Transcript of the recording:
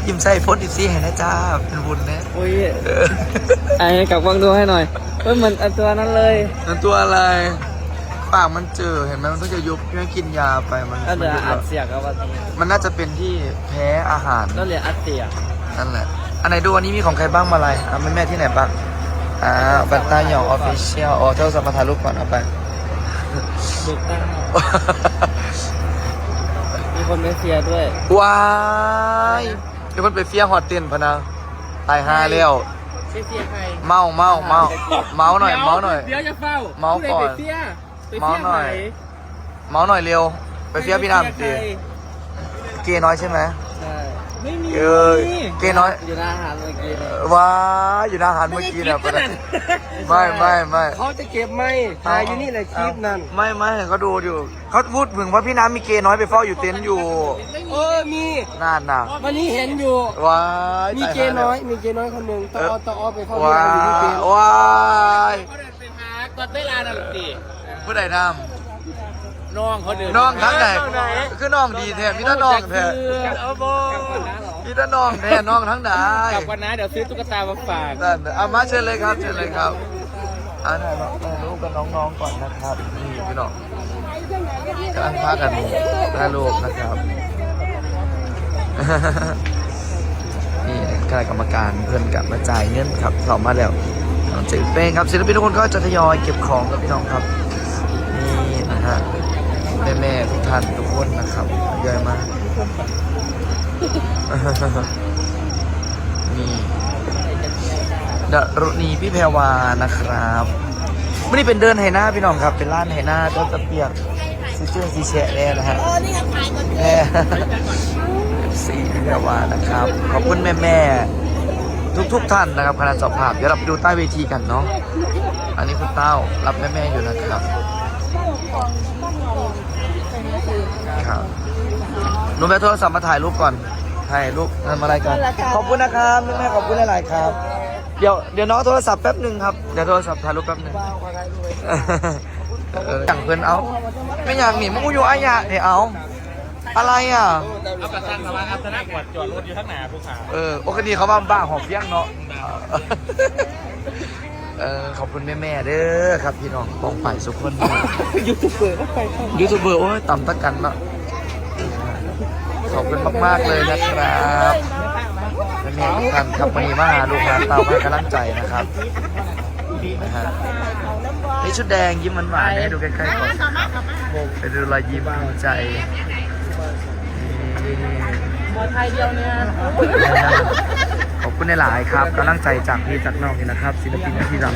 ยิ้มใส่พ้นอีซี่ให้นะจ้าเป็นบุญนะ โอ้ยไอ้กลับวางดูให้หน่อยเฮ้ยเหมือนตัวนั้นเลย นั่นตัวอะไรปากมันเจอเห็นไหมมันต้องจะยุบไม่กินยาไปมัน ก็เหลือ ยุบ อัดเสียกเอาวันนี้ มันน่าจะเป็นที่แพ้อาหาร ก็เหลืออัดเสียก นั่นแหละอันไหนดูอันนี้มีของใครบ้างมาอะไรแม่ที่ไหนบ้างบัตตาหยองออฟฟิเชียลเจ้าสมรรถารูปก่อนเอาไป ถูกตั้งมีคนไม่เสียด้วย ว้ายเดี๋ยวมันไปเฟี้ยหอดเต้นพะนะตายฮาแล้ว เสียใคร เมาหน่อยเดี๋ยวจะเฝ้าเมาก่อนเมาหน่อยเร็วไปเฟี้ยพี่น้ำสิเกย์น้อยใช่ไหม ใช่ไม่มี เกย์น้อย อยู่หน้าอาหารเมื่อกี้เลย ว้าอยู่หน้าอาหารเมื่อกี้เนี่ยไม่ เขาจะเก็บไม่ถ่ายอยู่นี่แหละคลิปนั่น ไม่เขาดูอยู่เขาพูดถึงว่าพี่น้ำมีเกย์น้อยไปเฝ้าอยู่เต็นท์อยู่ มี น่าหนัก วันนี้เห็นอยู่ ว้าย มีเกย์น้อยคนหนึ่งตอไปเข้า ว้า ที่อยู่ที่เต็นท์ ว้าย เขาเดินไปหาก่อนเวลานั่นสิ ผู้ใดท น้องเขาเดิน ำน้องทั้งไหนคือน้องดีแท้มีแต่น้องแท้ เอาโบ มีแต่น้องแท้น้องทั้งไหน กลับกันนะเดี๋ยวซื้อตุ๊กตามาฝาก นั่นเอามาเชิญเลยครับถ่ายรูปกับน้องๆก่อนนะครับนี่พี่น้องกำลังพากันถ่ายรูปนะครับ นี่คณะกรรมการเพื่อนกับมาจ่ายเงินครับเข้ามาแล้วน้องเจ๋งเป้งครับศิลปินทุกคนก็จะทยอยเก็บของกับพี่น้องครับนี่นะฮะแม่ทุกท่านทุกคนนะครับทยอยมา นี่ดรุณีพี่แพรวานะครับไม่ได้เป็นเดินไหหน้าพี่น้องครับเป็นร้านไหหน้าเจ้าตะเปียกซีเจอร์ซีแฉะเลยนะฮะแม่ สีพี่แพรวานะครับขอบคุณแม่ทุกท่านนะครับคณะสอบภาพเดี๋ยวเราไปดูใต้เวทีกันเนาะอันนี้คุณเต้ารับแม่อยู่นะครับครับหนูแม่โทรศัพท์มาถ่ายรูปก่อนถ่ายรูปนั่นมาอะไรกันขอบคุณนะครับแม่ขอบคุณหลายๆครับเดี๋ยวน้องโทรศัพท์แป๊บหนึ่งครับเดี๋ยวโทรศัพท์ถ่ายรูปแป๊บหนึ่งอย่างเพื่อนเอาไม่อย่างนี่มึงอยู่อายะเนี่ยเอาอะไรอ่ะ เอากระชังมาครับธนากวดจอดรถอยู่ข้างหน้าภูเขา ปกติเขาบ้าหอมเฟี้ยงเนาะขอบคุณแม่เด้อครับพี่น้องปองไปสุขคน ยูทูบเบอร์ก็ไปเข้า ยูทูบเบอร์โอ้ยต่ำตะกันเนาะขอบคุณมากๆเลยนะครับแม่ทุกท่านครับวันนี้มาหาลูกหาเต่าให้กำลังใจนะครับนะฮะนี่ชุดแดงยิ้มหวานๆให้ดูใกล้ๆก่อนไปดูรอยยิ้มภูมิใจ บอไทยเดียวเนี่ย ขอบคุณในหลายๆครับกำลังใจจากพี่จากน้องนี่นะครับศิลปินที่รัก